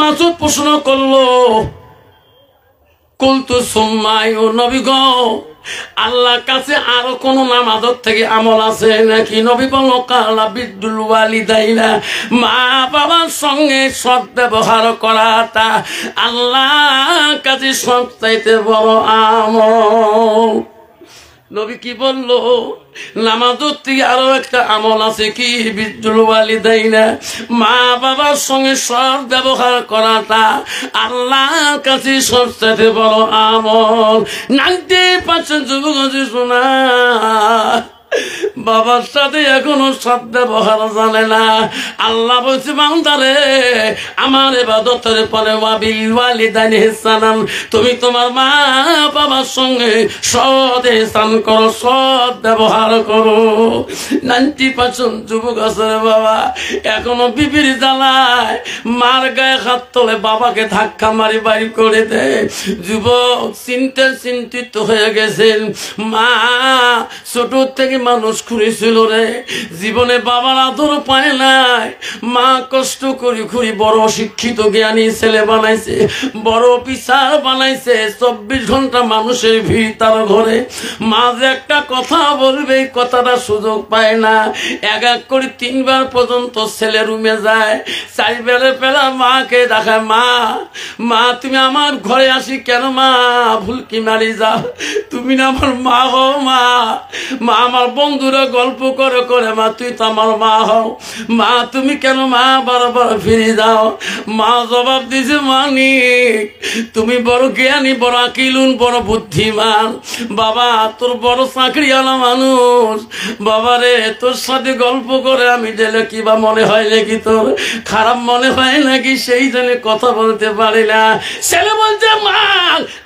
মাসউদ প্রশ্ন করলো, কুলতু সুম্মাই, ও নবী গো, আল্লাহর কাছে আরো কোন নামাজের থেকে আমল আছে নাকি? নবী বলল, কালা বিদ্দুল ওয়ালিদাইনা, মা বাবার সঙ্গে সৎ ব্যবহার করাটা আল্লাহর কাছে সবচাইতে বড় আমল। নবী কি বললো? নামাজের থেকে আরো একটা আমল আছে, কি? বিদ্দুল ওয়ালিদাইনা, মা বাবার সঙ্গে সৎ ব্যবহার করাটা আল্লাহর কাছে সবচেয়ে বড় আমল। 90% যুবক আছে শোনা, বাবার সাথে এখনো সৎ ব্যবহার জানে না। আল্লাহ বলছে, বান্দারে আমার ইবাদতের পরে ওয়াবিল ওয়ালিদাইনি ইহসানান, তুমি তোমার মা বাবার সঙ্গে সৎ ইহসান করো, সৎ ব্যবহার করো। 90% যুবক আছে বাবা, এখনো বিবির জ্বালায় মার গায়ে হাত তোলে, বাবাকে ধাক্কা মারি বাড়ি করে দেয়। যুবক চিন্তিত হয়ে গেছেন। মা ছোট থেকে মানুষ করেছিল রে, জীবনে বাবার আদর পায় নাই। মা কষ্ট করি খুঁড়ি বড় শিক্ষিত জ্ঞানী ছেলে বানাইছে, বড় অফিসার বানাইছে। 24 ঘন্টা মানুষের ভিড় তার ঘরে। মা যে একটা কথা বলবে, এই কথাটা সুযোগ পায় না। এক করে 3 বার পর্যন্ত ছেলে রুমে যায়, 4 বেলা পেলা মাকে দেখায়, মা তুমি আমার ঘরে আসি কেন? মা ভুল কি মারি যাও, তুমি না আমার মা হও। মা আমার বন্ধুরা গল্প করে করে, মা তুই তো আমার মা হও, মা তুমি কেন মা বারবার ফিরে যাও? মা জবাব দিছে, মানিক তুমি বড় জ্ঞানী, বড় আকিলুন, বড় বুদ্ধিমান। বাবা তোর বড় চাকরিওয়ালা মানুষ, বাবারে তোর সাথে গল্প করে আমি দিলে কিবা মনে হয় নাকি, তোর খারাপ মনে হয় নাকি, সেই জন্য কথা বলতে পারি না। ছেলে বলছে, মা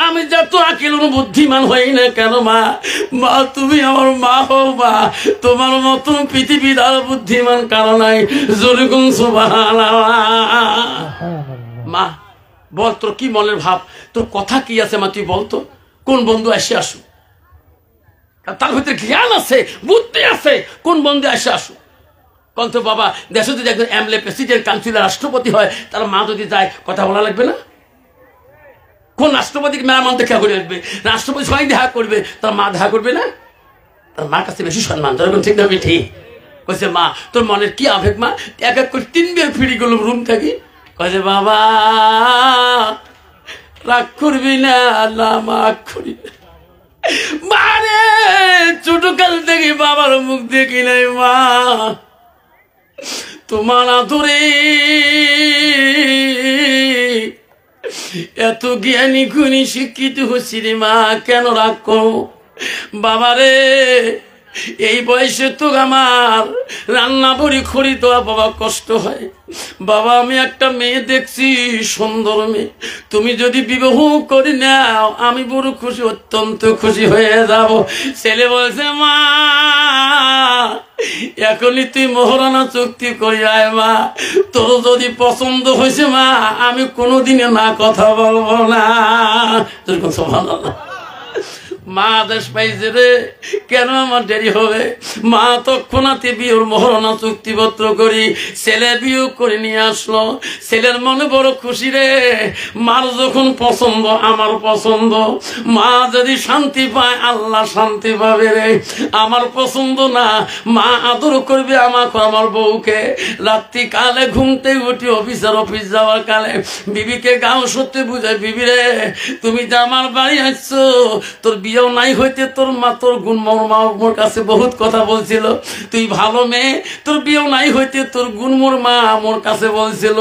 আমি যত আকিলুন বুদ্ধিমান হই না কেন, মা তুমি আমার মা হও। মা তোমার মতন পৃথিবীর আর বুদ্ধিমান কারণ নাই। যেরকম সুবহানাল্লাহ। মা বল তোর কি মনের ভাব, তোর কথা কি আছে? মা তুই বলতো কোন বন্ধু এসে আসুক, তার ভিতরে জ্ঞান আছে, বুদ্ধি আছে, কোন বন্ধু এসে আসুক। কন্ত বাবা দেশে যদি একজন এমএলএ, প্রেসিডেন্ট, কাউন্সিলর, রাষ্ট্রপতি হয়, তার মা যদি যায় কথা বলা লাগবে না? কোন রাষ্ট্রপতিকে মেহমান দেখা করে আসবে, রাষ্ট্রপতি সবাই দেখা করবে, তার মা দেখা করবে না? তার মার কাছে বেশি সম্মান। যখন ঠিক না ঠিক কইছে, মা তোর মনের কি আবেগ? মা এক এক করে 3 বার ফিরে গেল রুম থাকি, কয়েছে বাবা রাগ করবি না, না মা করি না। মারে ছোট কাল থেকে বাবার মুখ দেখি নাই মা, তোমার আদরে এত জ্ঞানী গুণী শিক্ষিত হচ্ছি রে মা, কেন রাগ করো? বাবারে এই বয়সে তো আমার রান্না বড়ি খড়ি দেওয়া বাবা কষ্ট হয়। বাবা আমি একটা মেয়ে দেখছি, সুন্দর মেয়ে, তুমি যদি বিবাহ করে নাও আমি বড় খুশি, অত্যন্ত খুশি হয়ে যাব। ছেলে বলছে, মা এখনই তুই মোহরানা চুক্তি করি আয় মা, তোর যদি পছন্দ হয়েছে মা আমি কোনোদিনে না কথা বলবো না। সুবহানাল্লাহ। মা আদেশ পাইছে রে, কেন আমার দেরি হবে? মা তৎক্ষণাৎ বিয়ের মোহরানা চুক্তিপত্র করি ছেলে বিয়ে করে নিয়ে আসলো। ছেলের মনে বড় খুশি রে, মার যখন পছন্দ আমার পছন্দ, মা যদি শান্তি পায় আল্লাহ শান্তি পাবে রে। আমার পছন্দ না, মা আদর করবে আমাকে, আমার বউকে। রাত্রি কালে ঘুমতে উঠি অফিস যাওয়ার কালে বিবিকে গাও সত্যি বুঝায়, বিবি রে তুমি যে আমার বাড়ি আসছো, তোর বিয়েও নাই হইতে তোর মা তোর গুণমোর মা মোর কাছে বহুত কথা বলছিল, তুই ভালো মেয়ে, তোর বিয়েও নাই হইতে তোর গুণমোর মা মোর কাছে বলছিল।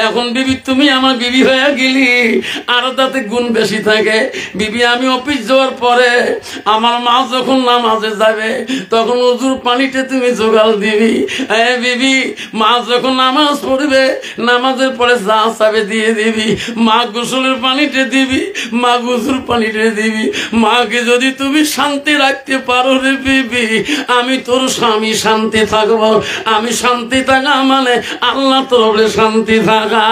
এখন বিবি তুমি আমার বিবি হয়ে গেলি, আরো তাতে গুণ বেশি থাকে। বিবি আমি অফিস যাওয়ার পরে আমার মা যখন নামাজে যাবে তখন উজুর পানিতে তুমি জোগাড় দিবি। বিবি মা যখন নামাজ পড়বে নামাজের পরে যা চাবে দিয়ে দিবি। মা গোসলের পানিতে দিবি, মা গোসল পানিতে দিবি। মাকে যদি তুমি শান্তি রাখতে পারো রে বিবি, আমি তোর স্বামী শান্তি থাকবো। আমি শান্তি থাকা মানে আল্লাহ তোর শান্তি থাকা।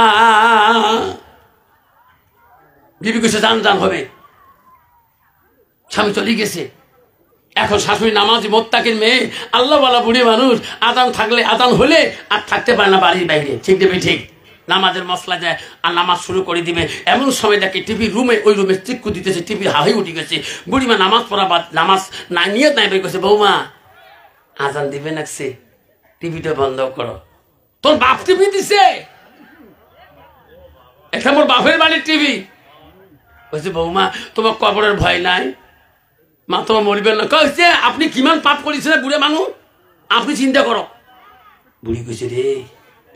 বিবি কিছু জান হবে, স্বামী চলে গেছে। এখন শাশুড়ি নামাজি মোত্তাকির মেয়ে, আল্লাহওয়ালা বুড়ি মানুষ, আদান থাকলে আদান হলে আর থাকতে পারে না বাড়ির বাইরে। ঠিক দেবে ঠিক নামাজের মশলা যায় আর নামাজ শুরু করে দিবে। এমন সময় দেখে টিভি রুমে, ওই রুমে চিক্কু দিতেছে, টিভি হাওয়াই উঠে গেছে। বুড়িমা নামাজ পড়া বাদ, নামাজ না নিয়ে নাই বের করছে, বৌমা আজান দিবে নাকছে, টিভিটা বন্ধ করো। তোর বাপ টিভি দিছে? এটা মোর বাপের বাড়ির টিভি। বলছে বৌমা তোমার কবরের ভয় নাই? মা তোমার মরিবেন না। কইছে আপনি কিমান পাপ করেছেন বুড়ে মানুষ, আপনি চিন্তা করো। বুড়ি কইছে রে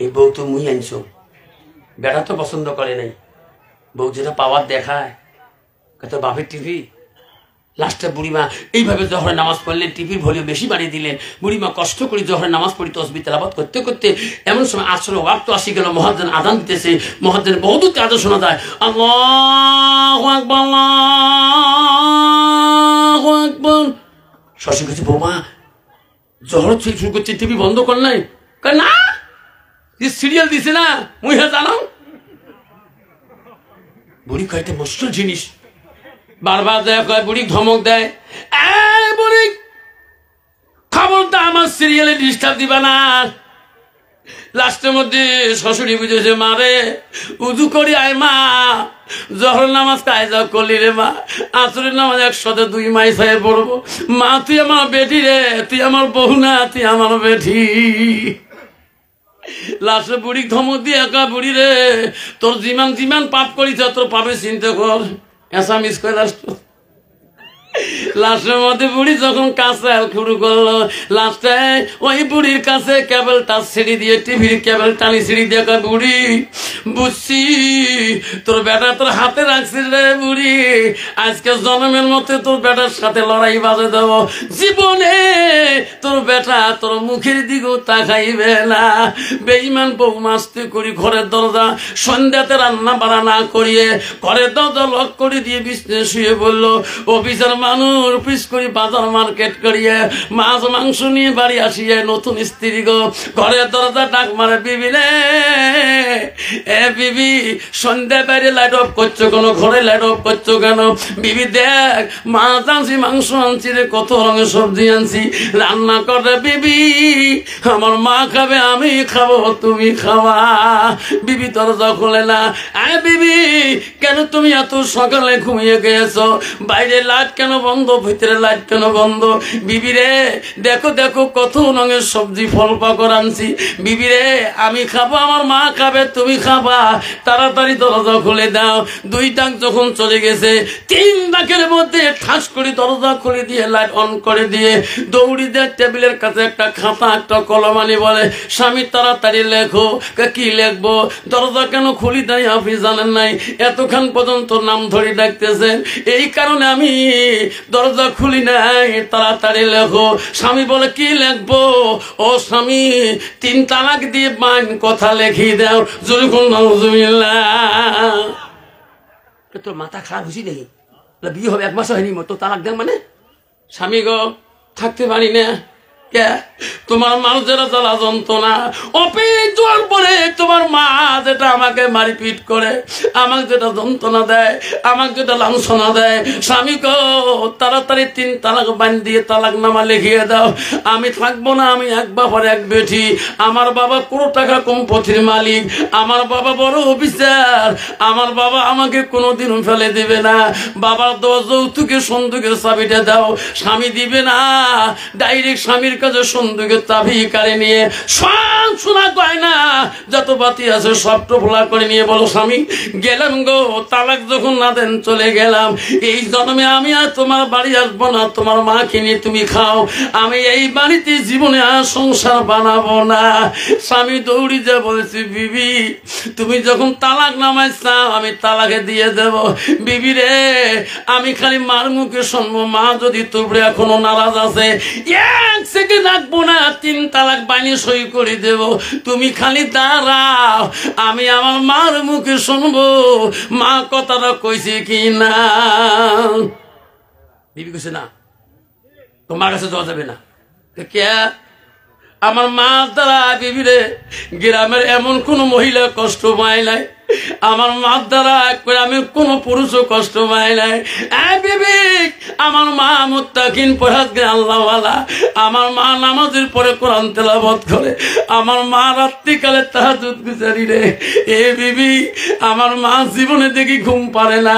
এই বউ তো মুই আনছো, বেড়া তো পছন্দ করে নাই, বউ যেটা পাওয়ার দেখায় কত বাপের টিভি। লাস্টে বুড়িমা এইভাবে জহরে নামাজ পড়লেন, টিভির ভলিউম বেশি বাড়িয়ে দিলেন। বুড়িমা কষ্ট করে জহরে নামাজ পড়ি তসবিহ তেলাওয়াত করতে করতে এমন সময় আসরে ওয়াক্ত আসি গেল, মুয়াজ্জিন আযান দিতেছে। মুয়াজ্জিনের বহুদূর আযান শোনা যায়, আল্লাহু আকবার আল্লাহু আকবার। শশী কাছে বৌমা জহর শুরু করছে, টিভি বন্ধ কর নাই? কয় না, সিরিয়াল দিছে না মুই হ্যাঁ জানাম। বুড়ি কয়টা মুশকিল জিনিস, বারবার দেয়, কয় বুড়ি ধমক দেয়, বুড়ি খবরটা আমার সিরিয়ালে ডিস্টার্ব দিবা না। লাস্টের মধ্যে শ্বশুরি বুঝেছে, মারে উজু করি আয় মা, জহর নামাজ কায়দা করলি রে মা, আসরের নামাজ 102 মাই সাহেব পড়বো। মা তুই আমার বেটি রে, তুই আমার বউ না, তুই আমার বেটি। লাস্টে বুড়ি ধমক দিয়ে, একা বুড়ি রে তোর জিমান জিমান পাপ করিস তোর পাপে চিন্তা কর, এসা মিস করে। লাস্টের মধ্যে বুড়ি যখন কাছে শুরু করলো, লাস্টে ওই বুড়ির কাছে কেবলটা ছিঁড়ি দিয়ে, টিভির কেবল টানি ছিঁড়ি দিয়ে, বুড়ি বুঝছি তোর বেটা তোর হাতে রাখছিস রে বুড়ি, আজকে জন্মের মধ্যে তোর বেটার সাথে লড়াই বাজে দেব, জীবনে তোর বেটা তোর মুখের দিকেও তাকাইবে না। বেঈমান বউ মাস্তি করি ঘরের দরজা সন্ধ্যাতে রান্না বাড়া না করিয়ে ঘরের দরজা লক করে দিয়ে বিছানায় শুয়ে বললো, অফিসের মানুষ পিস করি বাজার মার্কেট করিয়ে মাছ মাংস নিয়ে বাড়ি আসিয়ে নতুন স্ত্রী গো ঘরের দরজা ডাক মারে, বিবি রে এ বিবি সন্ধ্যা বাইরে লাইট অফ করছো কেন, ঘরে লাইট অফ করছো কেন? বিবি দেখ মাছ আনছি, মাংস আনছি রে, কত রঙের সবজি আনছি, রান্না করে বিবি, আমার মা খাবে, আমি খাবো, তুমি খাওয়া। বিবি দরজা খোলে না। আরে বিবি কেন তুমি এত সকালে ঘুমিয়ে গেছো, বাইরে লাইট কেন বন্ধ, ভিতরে লাইট কেন বন্ধ? বিবি রে দেখো দেখো কত রঙের সবজি ফল পাকড় আনছি, বিবি রে আমি খাবো, আমার মা খাবে, তুমি খাবা, তাড়াতাড়ি দরজা খুলে দাও। 2 ডাক যখন চলে গেছে, 3 ডাকের মধ্যে ঠাস করে দরজা খুলে দিয়ে লাইট অন করে দিয়ে দৌড়ি দেয় টেবিলের কাছে একটা খাতা একটা কলম আনি, বলে স্বামী তাড়াতাড়ি লেখো। কি লিখবো? দরজা কেন খুলি নাই আপনি জানেন নাই, এতক্ষণ পর্যন্ত নাম ধরে ডাকতেছেন, এই কারণে আমি দরজা খুলি নাই, তাড়াতাড়ি লেখো। স্বামী বলে কি লিখবো? ও স্বামী 3 তালাক দিয়ে বাইন কথা লেখিয়ে দাও। যখন নাউজুবিল্লাহ, তোর মাথা খারাপ হয়েছি নাকি? বিয়ে হবে 1 মাস হয়নি, তো তালাক দেন মানে? স্বামী গো থাকতে পারি না, তোমার মার যেটা জ্বালা যন্ত্রণা, অফিস যাওয়ার পরে তোমার মা যেটা আমাকে মারিপিট করে, আমাকে যেটা যন্ত্রণা দেয়, আমাকে যেটা লাঞ্ছনা দেয়, স্বামী গো তাড়াতাড়ি 3 তালাক বান দিয়ে তালাক নামা লিখিয়ে দাও। আমি থাকবো না, আমি এক বাবার এক বেটি, আমার বাবা কোনো টাকা সম্পত্তির মালিক, আমার বাবা বড় অফিসার, আমার বাবা আমাকে কোনোদিনও ফেলে দেবে না। বাবার দেওয়া যৌতুকের সন্দুকের চাবিটা দাও, স্বামী দিবে না, ডাইরেক্ট স্বামীর কাছে সন্দুকের চাবি কারে নিয়ে সব শোনা গয়না যত বাতি আছে সব টোপলা করে নিয়ে বলো, স্বামী গেলাম গো, তালাক যখন না দেন চলে গেলাম, এই জন্মে আমি আর তোমার বাড়ি আসবো না, তোমার মাকে নিয়ে তুমি খাও, আমি এই বাড়িতে জীবনে আর সংসার বানাবো না। স্বামী দৌড়ি যা বলেছি, বিবি তুমি যখন তালাক নামাই চাও আমি তালাকে দিয়ে দেব। বিবি রে আমি খালি মার মুখে শুনবো, মা যদি তোর এখনো নারাজ আছে 1 সেকেন্ড রাখবো না, 3 তালাক বাইনে সই করে দেব, তুমি খালি দাঁড়াও, আমি আমার মার মুখে শুনবো মা কথাটা কইছে কি না। বিবি কইছে না, তোমার কাছে যাওয়া যাবে না। কে? আমার মা দ্বারা বিবি রে গ্রামের এমন কোন মহিলা কষ্ট পায় নাই আমার মার দ্বারা করে আমি কোনো পুরুষও কষ্ট পাই নাই। বিবি, আমার মা মুত্তাকিন পরহেজগার আল্লাহওয়ালা, আমার মা নামাজের পরে কোরআন তেলাওয়াত করে, আমার মা রাত্রিকালে তাহাজ্জুদ গুজারি রে। এ বিবি, আমার মা জীবনে দেখি ঘুম পারে না,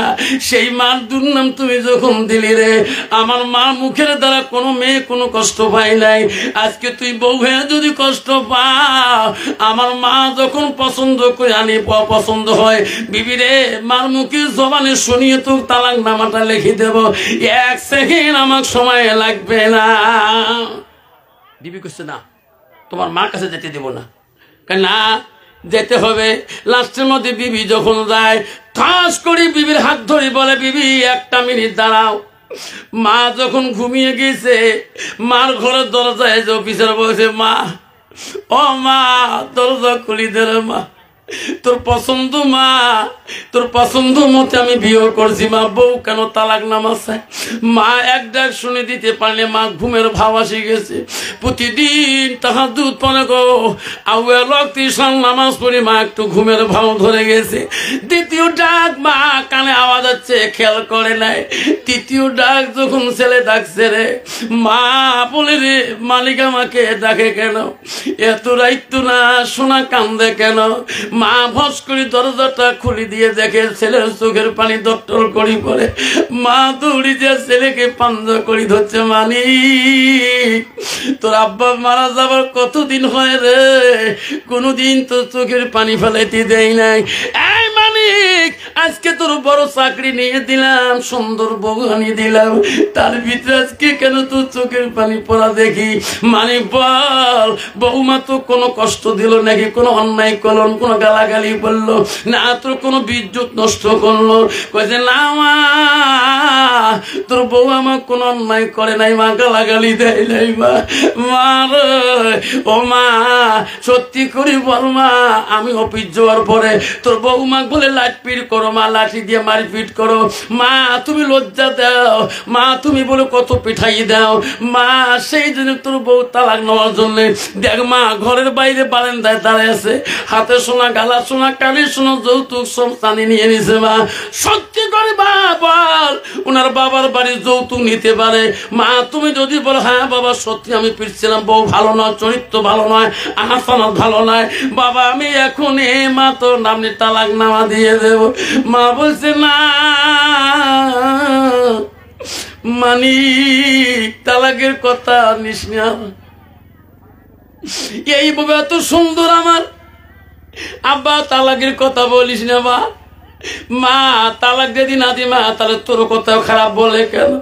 সেই মার দুর্নাম তুমি যখন দিলি রে, আমার মা মুখের দ্বারা কোনো মেয়ে কোনো কষ্ট পাই নাই। আজকে তুই বউ হয়ে যদি কষ্ট পাও, আমার মা যখন পছন্দ করে আনি পছন্দ হয়, বিবি রে, মার মুখে জবানে শুনিয়ে তো তালাক নামাটা লিখে দেব, 1 সেকেন্ড আমার সময় লাগবে না। বিবি করছে না, তোমার মার কাছে যেতে দেব না। না, যেতে হবে। লাস্টের মধ্যে বিবি যখন যায়, ঠাস করে বিবির হাত ধরে বলে, বিবি 1 মিনিট দাঁড়াও। মা যখন ঘুমিয়ে গেছে, মার ঘরের দরজায় যে অফিসার বলছে, মা, ও মা, দরজা খুলি দে রে মা, তোর পছন্দ মা, তোর পছন্দ মতে আমি বিয়ে করছি মা, বউ কেন তালাক নামা চায়? মা এক ডাক শুনে দিতে পারলে মা ঘুমের ভাব আসে গেছে। প্রতিদিন তাহাজ্জুদ পড়ে গো, আউয়াল ওয়াক্তে ঈশার নামাজ পড়ি, মা একটু ঘুমের ভাব ধরে গেছে। দ্বিতীয় ডাক মা কানে আওয়াজ হচ্ছে, খেয়াল করে নাই। তৃতীয় ডাক যখন ছেলে ডাকছে রে, মা বলে রে, মালিক আমাকে ডাকে কেন? এত রাইত না, সোনা কান্দে কেন? মা ভস করে দরজাটা খুলে দিয়ে দেখে ছেলের চোখের পানি দট্টল করি পড়ে। মা দৌড়ি যে ছেলেকে পাঞ্জা করি ধরছে, মানিক, তোর আব্বা মারা যাবার কতদিন হয় রে, কোনদিন তোর চোখের পানি ফেলাইতে দেয় নাই। এই মানিক, আজকে তোর বড় চাকরি নিয়ে দিলাম, সুন্দর বউ আনিয়ে দিলাম, তার ভিতরে আজকে কেন তোর চোখের পানি পড়া দেখি? মানিক বল, বউমা তো কোনো কষ্ট দিল নাকি, কোনো অন্যায় করল, কোনো গালাগালি বললো না, তোর কোনো বিদ্যুৎ নষ্ট করলো? কয়েছে না মা, তোর বউ আমার কোনো অন্যায় করে নাই মা, গালাগালি দেয় নাই মা। মার, ও মা, সত্যি করি বল মা, আমি অফিস যাওয়ার পরে তোর বউমা বলে লাঠপিট করো মা, লাঠি দিয়ে মারপিট করো মা, তুমি লজ্জা দাও মা, তুমি বলে কত পিঠাই দাও মা, সেই জন্য তোর বউ তালাক নেওয়ার জন্য দেখ মা, ঘরের বাইরে বারান্দায় দাঁড়িয়ে আছে, হাতে সোনা, গালা সোনা, কানে সোনা, যৌতুক সব টানি নিয়ে নিছে মা। সত্যি করে বা বল, ওনার বাবার বাড়ি যৌতুক নিতে পারে মা? তুমি যদি বলো হ্যাঁ বাবা সত্যি আমি পিটছিলাম, বউ ভালো নয়, চরিত্র ভালো নয়, আনাফানাত ভালো নয় বাবা, আমি এখন মা তোর নামে তালাক নামা দিয়ে দেব। মা বলছে না মানিক, তালাকের কথা নিস না, এইভাবে এত সুন্দর আমার আব্বা, তালাকের কথা বলিস না মা। মা তালাক যদি না দি মা, তাহলে তোর কথাও খারাপ বলে কেন?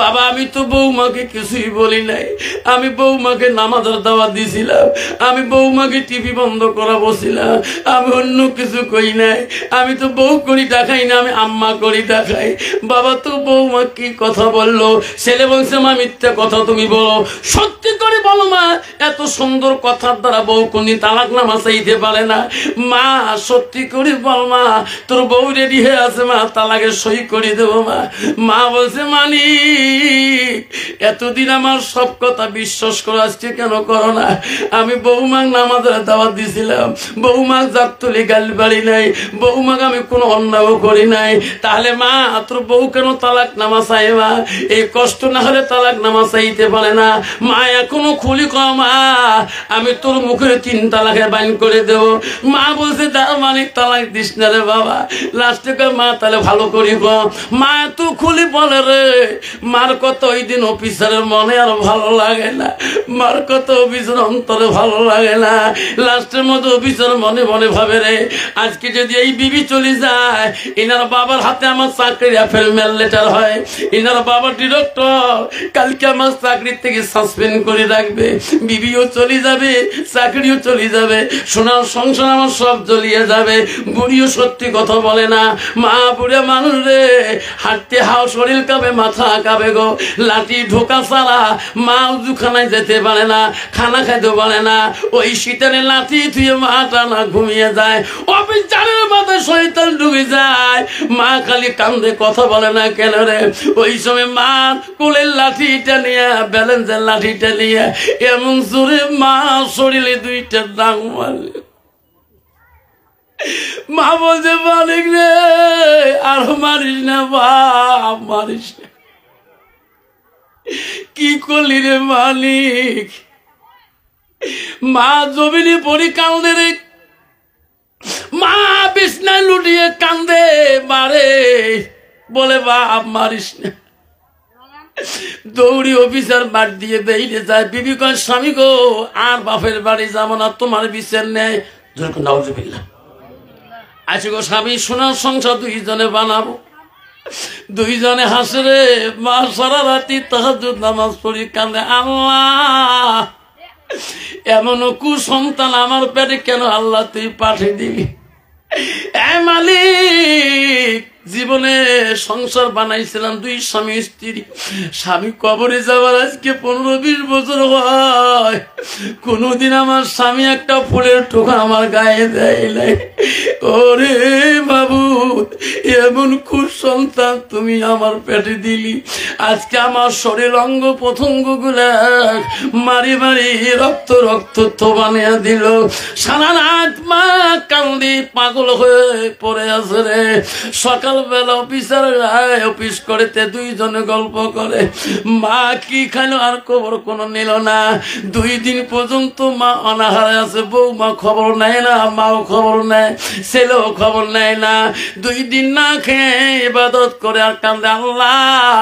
বাবা আমি তো বৌমাকে কিছুই বলি নাই, আমি বৌমাকে নামাজের দাওয়াত দিছিলাম, আমি বৌমাকে টিভি বন্ধ করা বসছিলাম, আমি অন্য কিছু কই নাই, আমি তো বউ করি দেখাই না, আমি আম্মা করি দেখাই। বাবা তো বৌমা কি কথা বললো? ছেলে বলছে মা মিথ্যা কথা তুমি বলো, সত্যি করে বলো মা, এত সুন্দর কথার দ্বারা বউ কোনি তালাক নামা চাইতে পারে না। মা সত্যি করে বল মা, তোর বউ রেডি হয়ে আছে মা, তালাকে সই করে দেবো মা। মা বলছে মানিক, এতদিন আমার সব কথা বিশ্বাস করে আসছে, কেন করো না? আমি বৌমাক নামাজের দাওয়াত দিছিলাম, বৌমাক জাত তুলি গালি বাড়ি নাই, বৌমাকে আমি কোনো অন্যায় করি নাই, তাহলে মা তোর বউ কেন তালাক নামা চাই মা? এই কষ্ট না হলে তালাক নামা চাইতে পারে না মা। এখনো খুলি কম মা, আমি তোর মুখে 3 তালাকের বাইন করে দেব। মা বলছে তার মানিক তালাক দিস না রে বাবা। লাস্টে মা তাহলে ভালো করি গো মা, তো খুলি বলে রে, মার কত ওই দিন অফিসারের মনে আর ভালো লাগে না, মার কত অফিসার অন্তরে ভালো লাগে না। লাস্টের মধ্যে অফিসার মনে মনে ভাবে রে, আজকে যদি এই বিবি চলে যায়, এনার বাবার হাতে আমার চাকরির অ্যাপয়েন্টমেন্ট লেটার হয়, এনার বাবা ডিরেক্টর, কালকে আমার চাকরি থেকে সাসপেন্ড করে রাখবে, বিবিও চলে যাবে, চাকরিও চলে যাবে, সোনার সংসার আমার সব জ্বলিয়ে যাবে। বুড়িও সত্যি কথা বলে না, মা বুড়ে মানুষ রে, হাঁটতে হাও শরীর কাঁপে, মাথা কাঁপে গো, লাঠি ঢোকা ছাড়া মা উজুখানায় যেতে পারে না, খানা খাইতে পারে না, ওই শীতের লাঠি থুয়ে মা টানা ঘুমিয়ে যায়, অফিস চালের মাথায় শয়তান ঢুকে যায়, মা খালি কান্দে, কথা বলে না কেন রে? ওই সময় মা কোলের লাঠিটা নিয়ে, ব্যালেন্সের লাঠিটা নিয়ে এমন জোরে মা শরীরে 2টা ডাং মারলে, মা বলছে মালিক রে আর মারিস না বাপ, মারিস না। কি করলি রে মালিক? মা জমিনে পড়ি কান্দে রে, মা বিছনায় লুটিয়ে কান্দে, মারে বলে বাপ মারিস না। দৌড়ি অফিসার বাড়ি দিয়ে বেরিয়ে যায়। বিবি কয় স্বামী গো আর বাপের বাড়ি যাবো না, তোমার বিচার নেই। নাউজুবিল্লাহ। আচ্ছা গো স্বামী সোনার সংসার দুইজনে বানাবো। দুইজনে হাসে রে। মা সারা রাতি তাহাজ্জুদ নামাজ পড়ি কান্দে, আল্লাহ এমন কুসন্তান আমার পেটে কেন আল্লাহ তুই পাঠিয়ে দিবি? এ মালিক, জীবনে সংসার বানাইছিলাম দুই স্বামী স্ত্রী, স্বামী কবরে যাবার আজকে 15-20 বছর হয়, কোনদিন আমার স্বামী একটা ফুলের টোকা আমার গায়ে দেয় নাই। ওরে বাবু, এমন খুব সন্তান তুমি আমার পেটে দিলি, আজকে আমার শরীর অঙ্গ প্রত্যঙ্গ গুলা মারি মারি রক্ত রক্ত তো বানিয়ে দিল। সারা রাত মা কান্দি পাগল হয়ে পড়ে আছে রে। সকালবেলা অফিসার অফিস করেতে দুইজনে গল্প করে, মা কি খাইল আর খবর কোনো নিল না। 2 দিন পর্যন্ত মা অনাহারে আছে, বউ মা খবর নেয় না, মাও খবর নেয়, ছেলেও খবর নেয় না। 2 দিন না খেয়ে ইবাদত করে আর কান্দে, আল্লাহ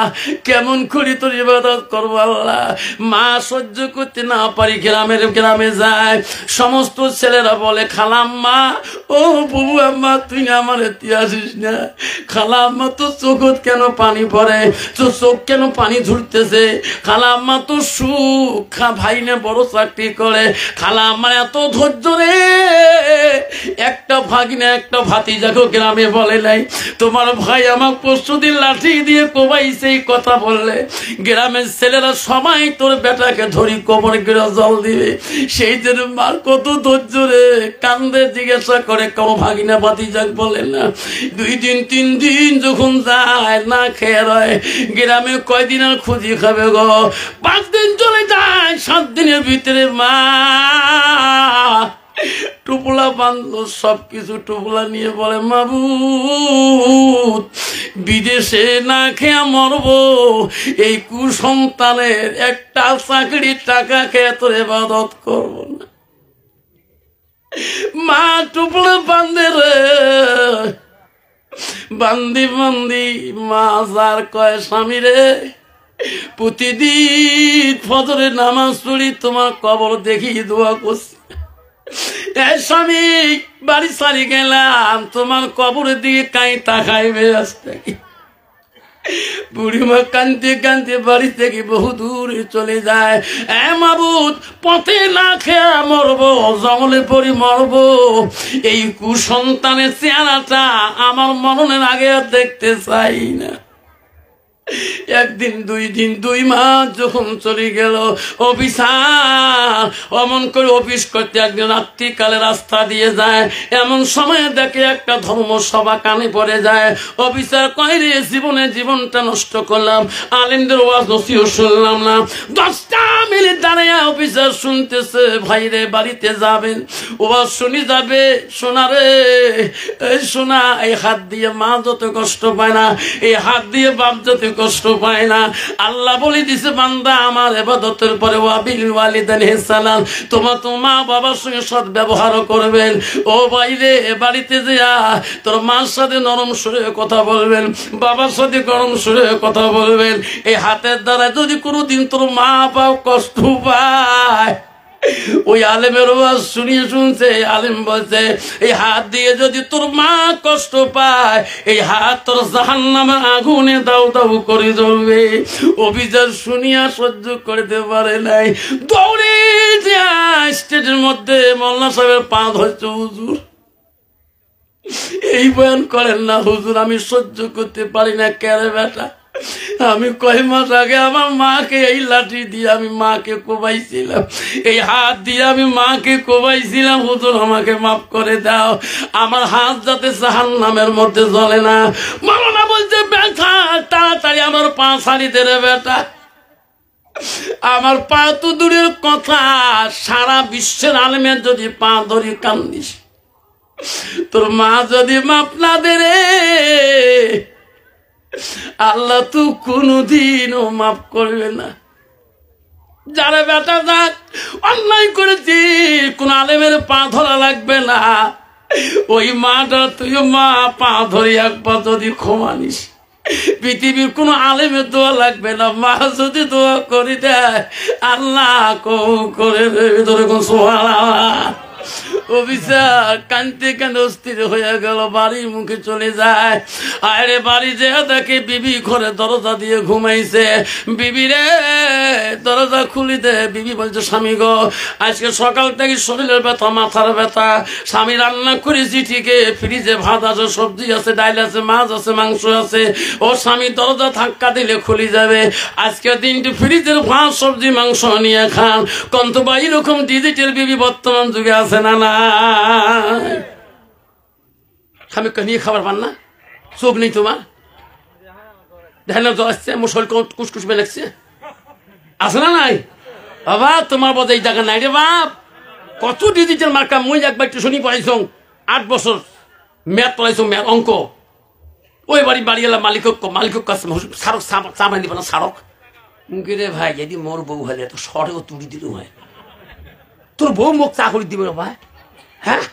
কেমন করি তোর ইবাদত করবো আল্লাহ। মা সহ্য করতে না পারি গ্রামে যায়। সমস্ত ছেলেরা বলে খালাম্মা, ও বুবু আম্মা তুই আমার আসিস না। খালাম্মা তো চোখত কেন পানি পড়ে, চোখ কেন পানি ঝুলতেছে? খালাম্মা তো সুখ, ভাই না বড় চাকরি করে, খালাম্মার এত ধৈর্য রে। একটা ভাগিনা একটা ভাতিজাকে গ্রামে বলে নাই তোমার ভাই আমার পরশুদিন লাঠি দিয়ে কোবাইছে, এই কথা বললে গ্রামের ছেলেরা সবাই তোর বেটাকে ধরি কবরে গিয়ে জল দিবে। সেই জন্য মার কত ধৈর্য রে, কান্দে জিজ্ঞাসা করে কোনো ভাগিনা ভাতিজাক বলে না। 2 দিন 3 দিন যখন যায় না খেয়ে রয়, গ্রামে কয়দিন আর খুঁজি খাবে গো? 5 দিন চলে যায়, 7 দিনের ভিতরে মা টুপলা বাঁধলো, সবকিছু টুপলা নিয়ে বলে মাবুদ বিদেশে না খেয়ে মরবো, এই কুসন্তানের একটা চাকরির টাকা খেয়ে তোর ইবাদত করবো না। মা টুপলা বাঁধে রে, বান্দি বান্দি মা যার কয় স্বামী রে প্রতিদিন ফজরের নামাজ পড়ি, তোমার কবর দেখি দোয়া করছি। স্বামী বাড়ি সারি গেলাম, তোমার কবরের দিকে কাই তাকাইবে? আসতে বুড়িমা কানতে কানতে বাড়ি থেকে বহু দূরে চলে যায়। মাবুদ পথে না খেয়ে মরবো, জঙ্গলে পড়ি মরবো, এই কুসন্তানের চেহারাটা আমার মরণের আগে দেখতে চাই না। 1 দিন 2 দিন 2 মাস যখন চলে গেল, অফিসার অমন করে অফিস করতে একদিন রাত্রিকালে রাস্তা দিয়ে যায়, এমন সময় দেখে একটা ধর্মসভা কানে পড়ে যায়। অফিসার কয় রে জীবনটা নষ্ট করলাম, আলেমদের ওয়াজ নসিহত শুনলাম না। 10টা মিনিট দাঁড়িয়ে অফিসার শুনতেছে, ভাই রে বাড়িতে যাবেন, ওয়াজ শুনি যাবে। সোনা রে এই সোনা, এই হাত দিয়ে মা যত কষ্ট পায় না, এই হাত দিয়ে বাপ যত কষ্ট পায় না। আল্লাহ বলে দিছে বান্দা আমার ইবাদতের পরে ওয়াবিল ওয়ালিদাইনি ইহসানান, তোমার তো মা বাবার সঙ্গে সৎ ব্যবহার করবেন। ও বাইরে বাড়িতে যা তোর মার সাথে নরম সুরে কথা বলবেন, বাবার সাথে গরম সুরে কথা বলবেন। এই হাতের দ্বারা যদি কোনোদিন তোর মা বাপ কষ্ট পায়, ওই আলেমের ওয়াজ শুনিয়ে শুনছে, আলেম বলছে এই হাত দিয়ে যদি তোর মা কষ্ট পায়, এই হাত তোর জাহান্নামে আগুনে দাউ দাউ করে জ্বলবে। অভিযান শুনিয়া সহ্য করতে পারে নাই, দৌড়ে যায় স্টেজের মধ্যে। মোল্লা সাহেবের পা ধরছে, হুজুর এই বয়ান করেন না হুজুর, আমি সহ্য করতে পারি না। কেরে বেটা, আমি কয় মাস আগে আমার মাকে এই লাঠি দিয়ে আমি মাকে কোবাইছিলাম, এই হাত দিয়ে আমি মাকে কোবাইছিলাম, হুজুর আমাকে মাফ করে দাও, আমার হাত যাতে জাহান্নামের মধ্যে জ্বলে না। মাওলানা বলছে বেটা তাড়াতাড়ি আমার পা ছাড়ি দে রে বেটা। আমার পা তো দূরের কথা, সারা বিশ্বের আলেমের যদি পা ধরি কান্দিস, তোর মা যদি মাপ না দে রে, আল্লাহ তো কোনদিনও মাফ করবে না। যারা বেটা যাক অন্যায় করেছি, কোন আলেমের পা ধরা লাগবে না। ওই মাটা তুই মা পা ধরে একবার যদি ক্ষমা নিস, পৃথিবীর কোন আলেমের দোয়া লাগবে না। মা যদি দোয়া করি দেয়, আল্লাহ করে দেবে। তোর কোন সুবহানাল্লাহ। অভিশাপ কানতে কানতে অস্থির হয়ে গেল, বাড়ির মুখে চলে যায়। আরে বাড়ি যে দেখে বিবি ঘরে দরজা দিয়ে ঘুমাইছে। বিবি রে দরজা খুলি দে। বিবি বলছে, স্বামী গো, আজকে সকাল থেকে শরীরের ব্যথা, মাথার ব্যথা। স্বামী রান্না করেছি ঠিকই, ফ্রিজে ভাত আছে, সবজি আছে, ডাল আছে, মাছ আছে, মাংস আছে। ও স্বামী দরজা ধাক্কা দিলে খুলে যাবে। আজকে দিনটি ফ্রিজের ভাত, সবজি, মাংস নিয়ে খান। কন্তবা এরকম ডিজিটাল বিবি বর্তমান যুগে আছে না? না, স্বামী নিয়ে খাবার পান না? চোখ নেই তোমার? দেখেন না জ্বর আসছে, মুসল কুসকুস লাগছে, আছে না নাই? বাবা তোমার বোধ এই জায়গা নাই রে বাপ। কত ডিজিটাল মার্কা। মুই একবার টিউশনি পড়াইছ, 8 বছর ম্যাথ পড়াইছ, ম্যাথ অঙ্ক। ওই বাড়ি এলাম মালিক কাছে সারক চা বানি দিব না সারক। মুখে রে ভাই, যদি মোর বউ হলে তো সরেও তুড়ি দিল হয়। তোর বউ মুখ চা করে দিবে ভাই? হ্যাঁ,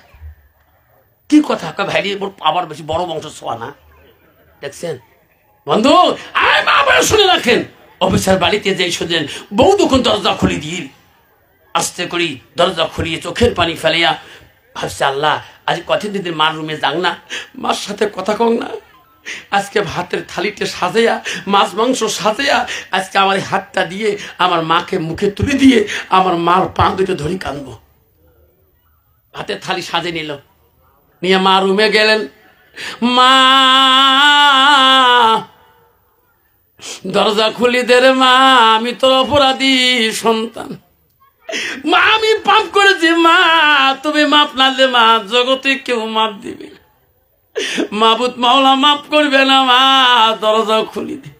কি কথা ভাই? আবার বেশি বড় বংশ ছোয়া না, দেখছেন বন্ধু? আবার শুনে রাখেন, অফিসার বাড়িতে যে শুনলেন বউ তখন দরজা খুলে দিয়ে আস্তে করি দরজা খুলিয়ে চোখের পানি ফেলিয়া ভাবছে, আল্লাহ আজ কতদিন মার রুমে যাং না, মার সাথে কথা কং না। আজকে ভাতের থালিতে সাজাইয়া, মাছ মাংস সাজাইয়া, আজকে আমার হাতটা দিয়ে আমার মাকে মুখে তুলে দিয়ে আমার মার পা দুটো ধরি কাঁদবো। ভাতের থালি সাজে নিল, নিয়ে মা রুমে গেলেন। মা দরজা খুলি দে রে মা, আমি তোর অপরাধী সন্তান। মা আমি পাপ করেছি মা, তুমি মাপ না দে মা, জগতে কেউ মাপ দিবে না। মাবুদ মাওলা মাফ করবে না মা, দরজা খুলি দে।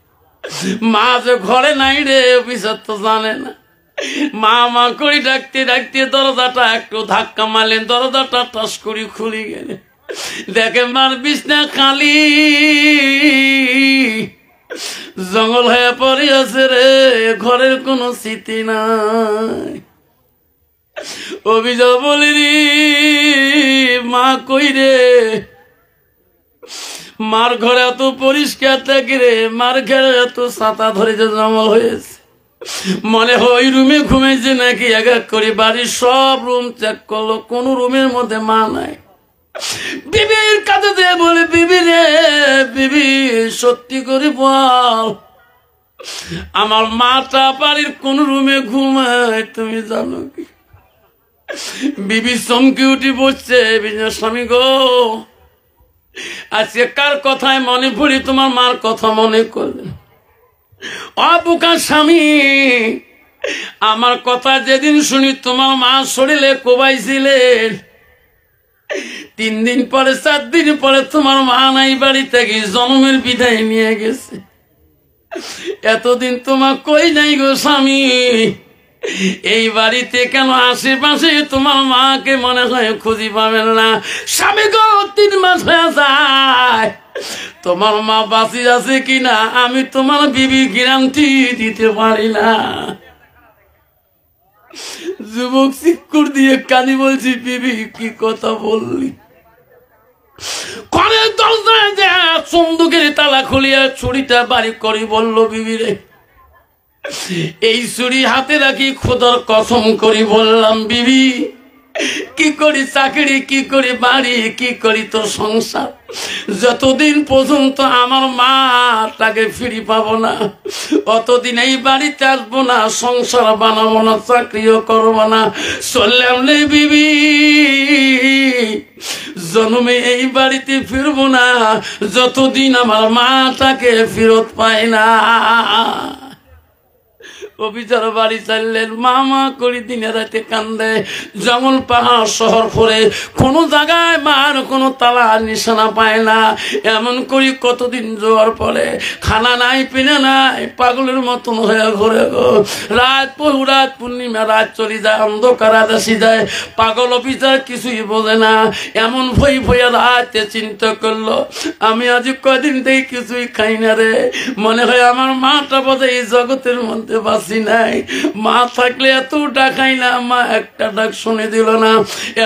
মা যে ঘরে নাই রে, অফিসার তো জানে না। মা করে ডাকতে ডাকতে দরজাটা একটু ধাক্কা মারলেন, দরজাটা টাস করে খুলে গেলে দেখে মার বিছনা খালি, জঙ্গল হয়ে পড়ে আছে রে, ঘরের কোনো স্মৃতি নাই। অভিযোগ বলিনি মা কই রে, মার ঘরে এত পরিষ্কার থাকে রে, মার ঘরে এত ছাতা ধরে যে জঙ্গল হয়েছে, মনে হয় ওই রুমে ঘুমাইছে নাকি। এক এক করে বাড়ির সব রুম চেক করলো, কোন রুমের মধ্যে মা নাই। বিবির কাছে দিয়ে বলে, বিবি রে বিবি, সত্যি করে বল আমার মাটা বাড়ির কোন রুমে ঘুমায় তুমি জানো কি? বিবি চমকে উঠি বসছে, স্বামী গো, আজকে কার কথায় মনে পড়ি তোমার মার কথা মনে করলেন? অবুকা স্বামী, আমার কথা যেদিন শুনি তোমার মা শরীরে কোবাইছিলেন, 3 দিন পরে 4 দিন পরে তোমার মা নাই বাড়ি থেকে জন্মের বিদায় নিয়ে গেছে। এতদিন তোমার কই নাই গো স্বামী, এই বাড়িতে কেন আশেপাশে তোমার মাকে মনে হয় খুঁজি পাবেন না? স্বামী গো 3 মাস হয়ে যায়, তোমার মা বাঁচি আছে কিনা আমি তোমার বিবি গ্যারান্টি দিতে পারি না। যুবক চিৎকার দিয়ে কানি বলছি, বিবি কি কথা বললি? ঘরের দরজায় যা চন্দুকের তালা খুলিয়া ছুরিটা বাড়ি করি বলল, বিবি রে এই ছুরি হাতে রাখি খোদার কসম করি বললাম, বিবি কি করি চাকরি, কি করি বাড়ি, কি করি তো সংসার, যতদিন পর্যন্ত আমার মাটাকে ফিরি পাবো না অতদিন এই বাড়িতে আসবো না, সংসার বানাবো না, চাকরিও করবো না, চললাম রে বিবি, জন্মে এই বাড়িতে ফিরবো না যতদিন আমার মাটাকে ফেরত পাই না। অফিসার বাড়ি চাইলেন, মা করি দিনে রাতে কান্দে, জঙ্গল পাহাড় শহর করে কোনো জায়গায় মার কোনো তালা নিশানা পায় না। এমন করি কতদিন যাওয়ার পরে খানা নাই পিনা নাই, পাগলের মতন হয়ে ঘুরে গো। রাত পূর্ণিমা, রাত চলে যায়, অন্ধকার রাত আসি যায়। পাগল অফিসার কিছুই বোঝে না, এমন ভয় ভয়ে রাতে চিন্তা করলো, আমি আজ কদিন থেকে কিছুই খাই না রে, মনে হয় আমার মাটা বোধ এই জগতের মধ্যে বাঁচি নাই। মা থাকলে এত ডাকাই না, মা একটা ডাক শুনে দিল না।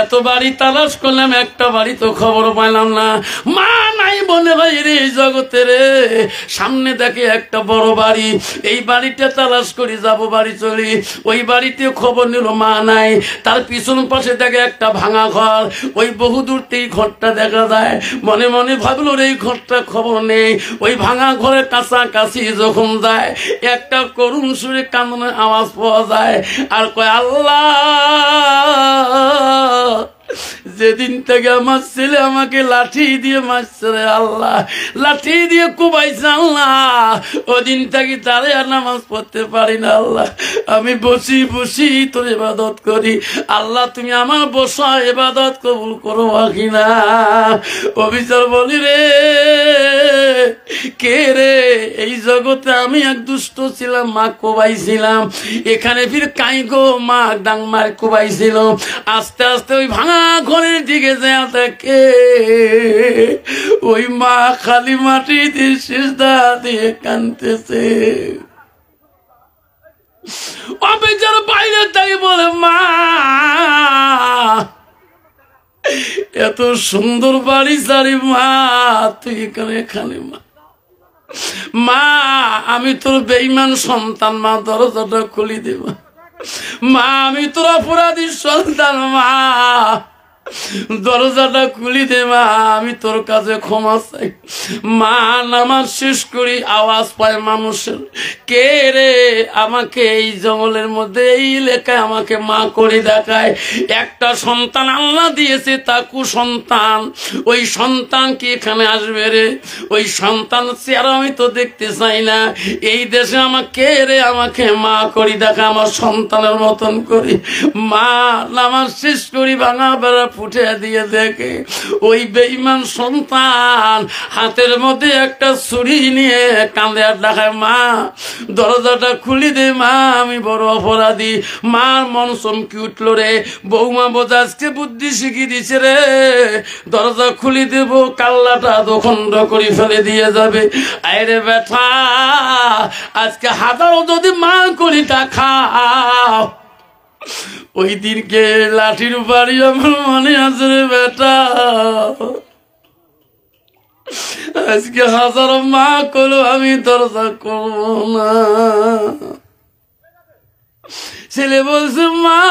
এত বাড়ি তালাশ করলাম, একটা বাড়ি তো খবর পাইলাম না। মা নাই মনে হয় রে এই জগতে রে। সামনে দেখে একটা বড় বাড়ি, এই বাড়িটা তালাশ করি যাবো বাড়ি চলি। ওই বাড়িতে খবর নিল মা নাই। তার পিছন পাশে দেখে একটা ভাঙা ঘর, ওই বহুদূর থেকে ঘরটা দেখা যায়। মনে মনে ভাবলো রে এই ঘরটা খবর নেই। ওই ভাঙা ঘরের কাছাকাছি যখন যায়, একটা করুণ সুরে কান্নার আওয়াজ পাওয়া যায়, আর কয় আল্লাহ, যেদিন থেকে আমার ছেলে আমাকে লাঠি দিয়ে মারছে রে আল্লাহ, লাঠি দিয়ে কুবাইছে আল্লাহ, ওদিন থেকে তারে আর নামাজ পড়তে পারি না আল্লাহ। আমি বসি বসি তোর ইবাদত করি, আল্লাহ তুমি আমার বসা ইবাদত কবুল করো কিনা। অফিসার বলি রে, কে রে? এই জগতে আমি এক দুষ্ট ছিলাম, মা কোবাইছিলাম, এখানে ফির কাই গো মা ডাং মার কোবাইছিল। আস্তে আস্তে ওই ভাঙা ঘরের দিকে যায় থাকে, ওই মা খালি মাটি দিয়ে সিজদা দিয়ে কাঁদতেছে। অফিসার বাইরে তাই বলে, মা এত সুন্দর বাড়ি সারি মা, তুই এখানে খালি মা, মা আমি তোর বেঈমান সন্তান, মা দরজাটা খুলি দেব, মা আমি তোর অপরাধী সন্তান, মা দরজাটা খুলি দে, মা আমি তোর কাছে ক্ষমা চাই। মা নামাজ শেষ করি, আওয়াজ পায় মানুষের, কে রে? আমাকে এই জঙ্গলের মধ্যে এই এলাকায় আমাকে মা করে দেখায়। একটা সন্তান আল্লাহ দিয়েছে, তা কুসন্তান, ওই সন্তান কি এখানে আসবে রে? ওই সন্তান চেহারা আমি তো দেখতে চাই না। এই দেশে আমাকে রে, আমাকে মা করি দেখা, আমার সন্তানের মতন করি। মা নামাজ শেষ করি, ভাঙা বেড়া ফুটে দিয়ে দেখে ওই বেঈমান সন্তান হাতের মধ্যে একটা ছুরি নিয়ে কাঁদে আর দেখায়, মা দরজাটা খুলি দে, মা আমি বড় অপরাধী। মার মন চমকি উঠলো রে, বৌমা বোঝা আজকে বুদ্ধি শিখিয়ে দিছে রে, দরজা খুলি দেব, কাল্লাটা দখন্ড করে ফেলে দিয়ে যাবে। আরে বেটা, আজকে হাজারো যদি মা করি তা খাও, ওই দিনকে লাঠির বাড়ি আমার মনে আছে রে বেটা। আজকে হাজারো মা করো, আমি দরজা করবো না। ছেলে বলছে, মা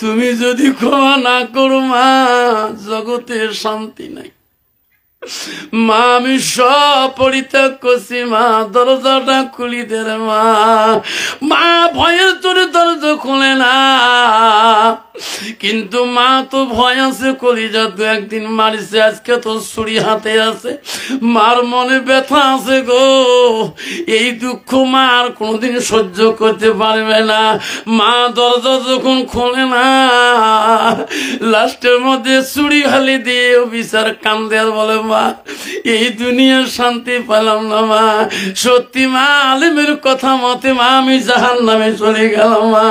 তুমি যদি ক্ষমা না করো মা, জগতের শান্তি নাই। মা আমি সব পরিত্যাগ করছি, মা দরজাটা খুলি দে রে মা। মা ভয়ের তোরে দরজা খুলে না, কিন্তু মা তো ভয় আছে, কলিজা তো একদিন মারিছে, আজকে তো ছুরি হাতে আছে। মার মনে ব্যথা আছে গো, এই দুঃখ মা আর কোনোদিন সহ্য করতে পারবে না। মা দরজা যখন খোলে না, লাস্টের মধ্যে ছুরি খালি দিয়ে অফিসার কান্দে আর বলে, মা এই দুনিয়ার শান্তি পেলাম না মা, সত্যি মা আলেমের কথা মতে মা আমি জাহান্নামে চলে গেলাম। মা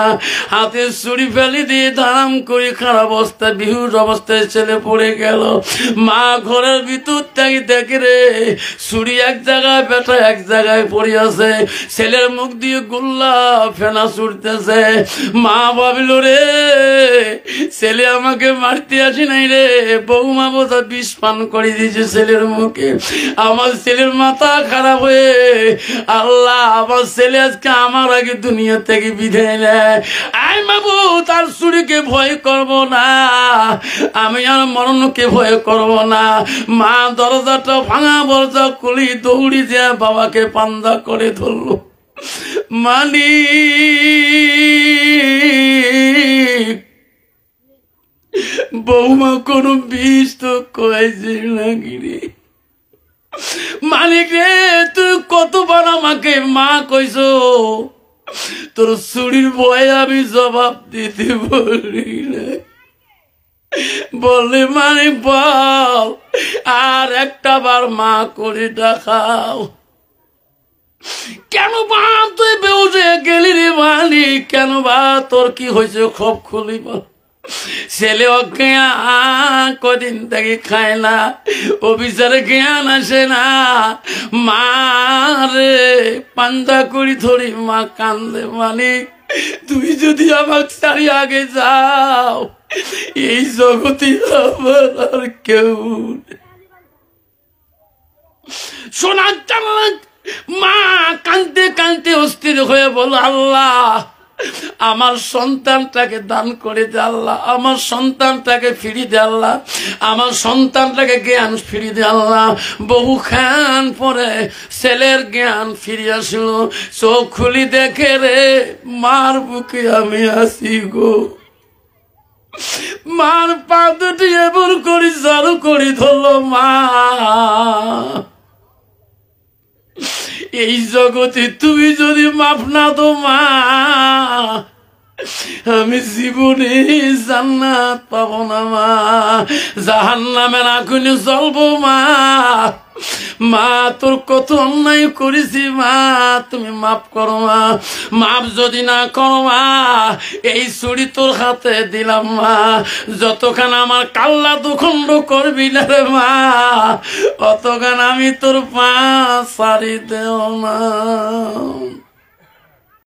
হাতে ছুরি ফেলে দিয়ে ধারাম করে খারাপ অবস্থায় বিহুর অবস্থায় ছেলে পড়ে গেল। মা ঘরের ভিতর থেকে দেখে রে, ছুরি এক জায়গায়, বেটা এক জায়গায় পড়ে আছে, ছেলের মুখ দিয়ে গোল্লা ফেনা ছুটতেছে। মা ভাবিল রে, ছেলে আমাকে মারতে আসি নাই রে, বৌমা বোঝা বিষ পান করে দিয়েছে ছেলের মুখে। আমার ছেলের মাথা খারাপ হয়ে, আল্লাহ আমার ছেলে আজকে আমার আগে দুনিয়া থেকে বিদায় নেয়। আই বাবু তার ছুরিকে ভয় করব না, আমি আর মরণকে ভয় করব না। মা দরজাটা ভাঙা দরজা খুলি দৌড়ি যে বাবাকে পান্দা করে ধরলো, মালিক বৌমা কোনো বিষ তো কয়েছে নাকি রে? মালিক রে, তুই কতবার আমাকে মা কইছো, তোর চুরির ভয়ে আমি জবাব দিতে বলি না। বললে মালিক বল, আর একটা বার মা করে দেখাও। কেন বা তুই বেউজে গেলি রে মালিক? কেন বা তোর কি হয়েছে খব খুলি বল। ছেলে অজ্ঞান, কদিন থেকে খায় না, অফিসারে জ্ঞান আসে না। মা রে পান্দা করি ধরি মা কান্দে। মালিক তুই যদি আমাকে ছাড়ি আগে যাও, এই জগতে আমার আর কেউ শোনার জানলা। মা কাঁদতে কাঁদতে অস্থির হয়ে বল, আল্লাহ আমার সন্তানটাকে দান করে দে আল্লাহ, আমার সন্তানটাকে ফিরিয়ে দে আল্লাহ, আমার সন্তানটাকে জ্ঞান ফিরিয়ে দে আল্লাহ। বহু খান পরে ছেলের জ্ঞান ফিরে আসলো। চোখ খুলি দেখে রে মার বুকে আমি আসি গো। মার পা দুটি এমন করি জারু করি ধরলো, মা এই জগতে তুমি যদি মাফ না দো মা, আমি জীবনে জান্নাত পাবো না মা, জাহান্নামের আগুনে জ্বলবো মা। মা তোর কত অন্যায় করেছি মা, তুমি মাফ করো মা। মাফ যদি না করো মা, এই ছুরি তোর হাতে দিলাম মা, যতক্ষণ আমার কাল্লা দুখণ্ড করবি না রে মা, অতক্ষণ আমি তোর পা ছাড়ি দেও না।